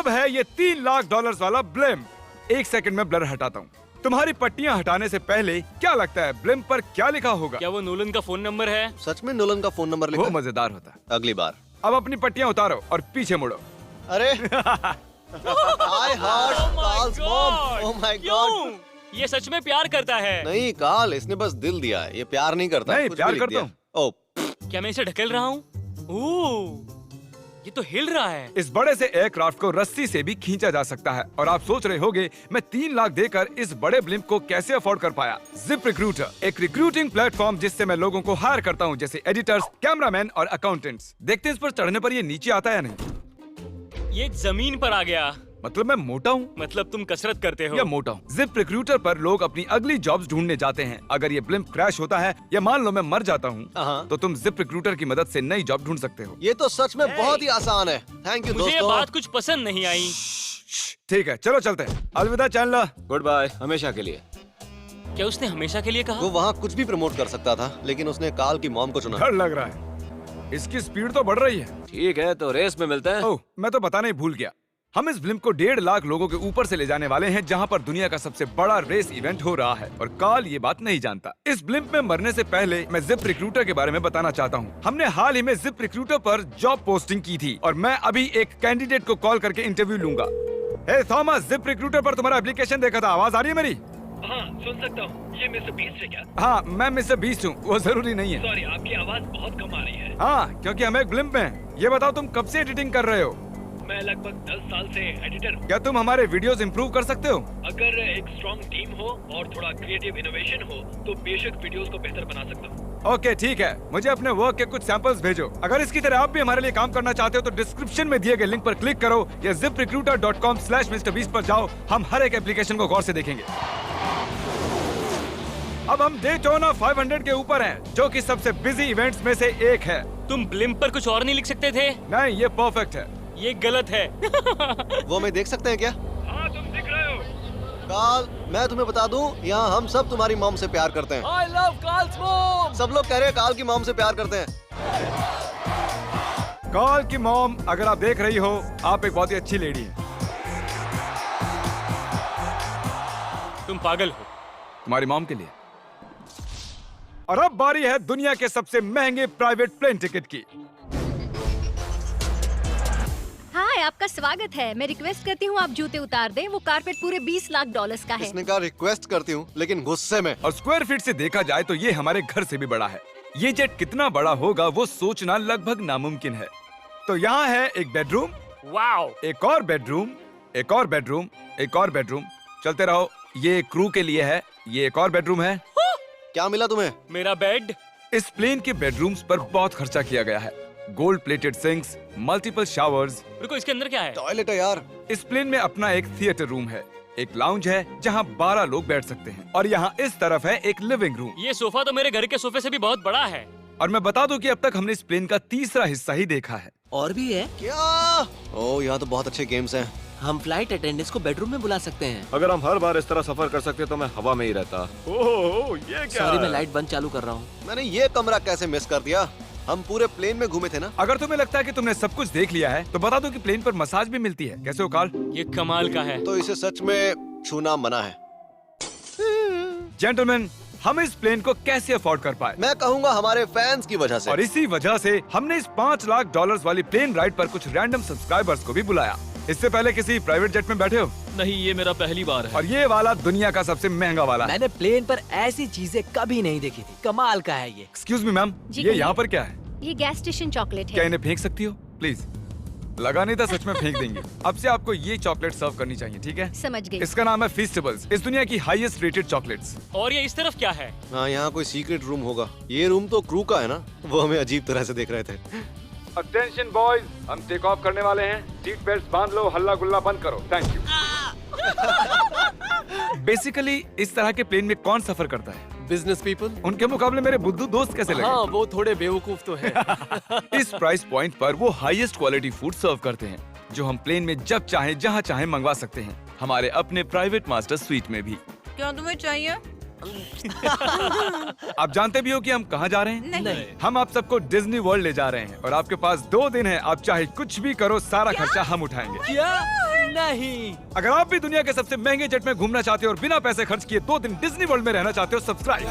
अब है ये $3 लाख वाला ब्लिम्प। 1 सेकंड में ब्लर हटाता हूँ। तुम्हारी पट्टियाँ हटाने से पहले क्या लगता है ब्लिम्प पर क्या लिखा होगा? क्या वो नोलन का फोन नंबर है? सच में नोलन का फोन नंबर लिखा? वो मजेदार होता। अगली बार। अब अपनी पट्टियाँ उतारो और पीछे मुड़ो। अरे I heard Carl's mom. Oh my God. ये सच में प्यार करता है? नहीं कार्ल, इसने बस दिल दिया है, ये प्यार नहीं करता। नहीं, कुछ प्यार भी लिख करता दिया। हूँ। ओह, क्या मैं इसे ढकेल रहा हूँ? ओह, ये तो हिल रहा है। इस बड़े से एयरक्राफ्ट को रस्सी से भी खींचा जा सकता है और आप सोच रहे होंगे मैं 3 लाख देकर इस बड़े ब्लिम्प को कैसे अफोर्ड कर पाया। जिप रिक्रूटर, एक रिक्रूटिंग प्लेटफॉर्म जिससे मैं लोगों को हायर करता हूँ, जैसे एडिटर्स, कैमरामैन और अकाउंटेंट्स। देखते हैं इस पर चढ़ने पर ये नीचे आता है या नहीं। ये जमीन पर आ गया। मतलब मैं मोटा हूँ? मतलब तुम कसरत करते हो? या मोटा हूँ। जिप रिक्रूटर पर लोग अपनी अगली जॉब्स ढूंढने जाते हैं। अगर ये ब्लिम्प क्रैश होता है या मान लो मैं मर जाता हूँ, तो तुम जिप रिक्रूटर की मदद से नई जॉब ढूंढ सकते हो। ये तो सच में बहुत ही आसान है। थैंक यू मुझे ये दोस्तों। बात कुछ पसंद नहीं आई। ठीक है, चलो चलते हैं। अलविदा चैनलर। गुड बाय, हमेशा के लिए। क्या उसने हमेशा के लिए कहा? वो वहाँ कुछ भी प्रमोट कर सकता था, लेकिन उसने कार्ल की मॉम को चुना। डर लग रहा है। इसकी स्पीड तो बढ़ रही है। ठीक है, तो रेस में मिलते हैं। ओह, मैं तो बताना ही भूल गया। हम इस ब्लिम्प को 1.5 लाख लोगों के ऊपर से ले जाने वाले हैं, जहां पर दुनिया का सबसे बड़ा रेस इवेंट हो रहा है और कार्ल ये बात नहीं जानता। इस ब्लिम्प में मरने से पहले मैं जिप रिक्रूटर के बारे में बताना चाहता हूं। हमने हाल ही में जिप रिक्रूटर पर जॉब पोस्टिंग की थी और मैं अभी एक कैंडिडेट को कॉल करके इंटरव्यू लूंगा। हे थॉमस, जिप रिक्रूटर पर तुम्हारा एप्लीकेशन देखा था। आवाज आ रही है मेरी? हाँ, सुन सकता हूँ। ये मिस्टर बीस्ट है क्या? हाँ, मैं मिस्टर बीस्ट हूँ। वो जरूरी नहीं है। सॉरी, आपकी आवाज बहुत कम आ रही है। हाँ, क्योंकि हम एक ब्लिम्प में हैं। ये बताओ तुम कब से एडिटिंग कर रहे हो? मैं लगभग 10 साल से एडिटर हूँ। क्या तुम हमारे वीडियोस इंप्रूव कर सकते हो? अगर एक स्ट्रॉन्ग टीम हो और थोड़ा क्रिएटिव इनोवेशन हो तो बेशक वीडियोस को बेहतर बना सकता हूँ। ओके, ठीक है। मुझे अपने वर्क के कुछ सैंपल्स भेजो। अगर इसकी तरह आप भी हमारे लिए काम करना चाहते हो तो डिस्क्रिप्शन में दिए गए लिंक पर क्लिक करो या ziprecruiter.com/MrBeast पर जाओ। हम हर एक एप्लीकेशन को गौर से देखेंगे। अब हम डेटोना 500 के ऊपर हैं, जो कि सबसे बिजी इवेंट्स में से एक है। तुम ब्लिम्प पर कुछ और नहीं लिख सकते थे? नहीं, ये परफेक्ट है। ये गलत है। वो हमें देख सकते हैं क्या? हाँ, तुम दिख रहे हो। कार्ल, मैं तुम्हें बता दूं, यहाँ हम सब तुम्हारी मॉम से प्यार करते हैं। I love Carl's mom. सब लोग कह रहे हैं कार्ल की मॉम से प्यार करते हैं। कार्ल की मॉम, अगर आप देख रही हो, आप एक बहुत ही अच्छी लेडी हैं। तुम पागल हो। तुम्हारी मॉम के लिए। और अब बारी है दुनिया के सबसे महंगे प्राइवेट प्लेन टिकट की। हाय, आपका स्वागत है। मैं रिक्वेस्ट करती हूँ आप जूते उतार दें। वो कारपेट पूरे $20 लाख का है। इसने कहा रिक्वेस्ट करती हूँ, लेकिन गुस्से में। और स्क्वायर फीट से देखा जाए तो ये हमारे घर से भी बड़ा है। ये जेट कितना बड़ा होगा वो सोचना लगभग नामुमकिन है। तो यहाँ है एक बेडरूम, वाओ, एक और बेडरूम, एक और बेडरूम, एक और बेडरूम। चलते रहो। ये क्रू के लिए है। ये एक और बेडरूम है। क्या मिला तुम्हें? मेरा बेड। इस प्लेन के बेडरूम्स पर बहुत खर्चा किया गया है। Gold plated sinks, multiple showers. रुको, इसके अंदर क्या है? टॉयलेट है यार। इस प्लेन में अपना एक थिएटर रूम है, एक लाउंज है जहाँ 12 लोग बैठ सकते हैं और यहाँ इस तरफ है एक लिविंग रूम। ये सोफा तो मेरे घर के सोफे से भी बहुत बड़ा है। और मैं बता दूं कि अब तक हमने इस प्लेन का तीसरा हिस्सा ही देखा है। और भी है। क्या? ओह, यहाँ तो बहुत अच्छे गेम्स हैं। हम फ्लाइट अटेंडेंट्स को बेडरूम में बुला सकते हैं। अगर हम हर बार इस तरह सफर कर सकते तो मैं हवा में ही रहता। ओह, ये क्या? सॉरी, मैं लाइट बंद चालू कर रहा हूँ। मैंने ये कमरा कैसे मिस कर दिया? हम पूरे प्लेन में घूमे थे ना। अगर तुम्हें लगता है कि तुमने सब कुछ देख लिया है तो बता दो कि प्लेन पर मसाज भी मिलती है। कैसे हो कार्ल? ये कमाल का है। तो इसे सच में छूना मना है। जेंटलमैन, हम इस प्लेन को कैसे अफोर्ड कर पाए? मैं कहूँगा हमारे फैंस की वजह से। और इसी वजह से हमने इस $5 लाख वाली प्लेन राइड पर कुछ रैंडम सब्सक्राइबर्स को भी बुलाया। इससे पहले किसी प्राइवेट जेट में बैठे हो? नहीं, ये मेरा पहली बार है। और ये वाला दुनिया का सबसे महंगा वाला है। मैंने प्लेन पर ऐसी चीजें कभी नहीं देखी थी। कमाल का है ये। एक्सक्यूज मी मैम, जी ये कहिए। यहाँ पर क्या है? ये गैस स्टेशन चॉकलेट क्या है। इन्हें फेंक सकती हो प्लीज? लगा नहीं था, सच में फेंक देंगे। अब से आपको ये चॉकलेट सर्व करनी चाहिए, ठीक है? समझ गई। इसका नाम है फीस्टेबल्स, इस दुनिया की हाईएस्ट रेटेड चॉकलेट्स। और ये इस तरफ क्या है? हाँ, यहाँ कोई सीक्रेट रूम होगा। ये रूम तो क्रू का है ना। वो हमें अजीब तरह से देख रहे थे। अटेंशन बॉयज, हम टेक ऑफ करने वाले हैं। सीट बेल्ट बांध लो, हल्ला गुल्ला बंद करो। Thank you. बेसिकली इस तरह के प्लेन में कौन सफर करता है? Business people. उनके मुकाबले मेरे बुद्धू दोस्त कैसे लगे? हाँ, वो थोड़े बेवकूफ तो है। इस प्राइस पॉइंट पर वो हाईएस्ट क्वालिटी फूड सर्व करते हैं, जो हम प्लेन में जब चाहे जहाँ चाहे मंगवा सकते हैं, हमारे अपने प्राइवेट मास्टर स्वीट में भी। क्या तुम्हें चाहिए? आप जानते भी हो कि हम कहाँ जा रहे हैं? नहीं। हम आप सबको डिज्नी वर्ल्ड ले जा रहे हैं और आपके पास 2 दिन है। आप चाहे कुछ भी करो, सारा खर्चा हम उठाएंगे। क्या? नहीं। अगर आप भी दुनिया के सबसे महंगे जेट में घूमना चाहते हो और बिना पैसे खर्च किए 2 दिन डिज्नी वर्ल्ड में रहना चाहते हो, सब्सक्राइब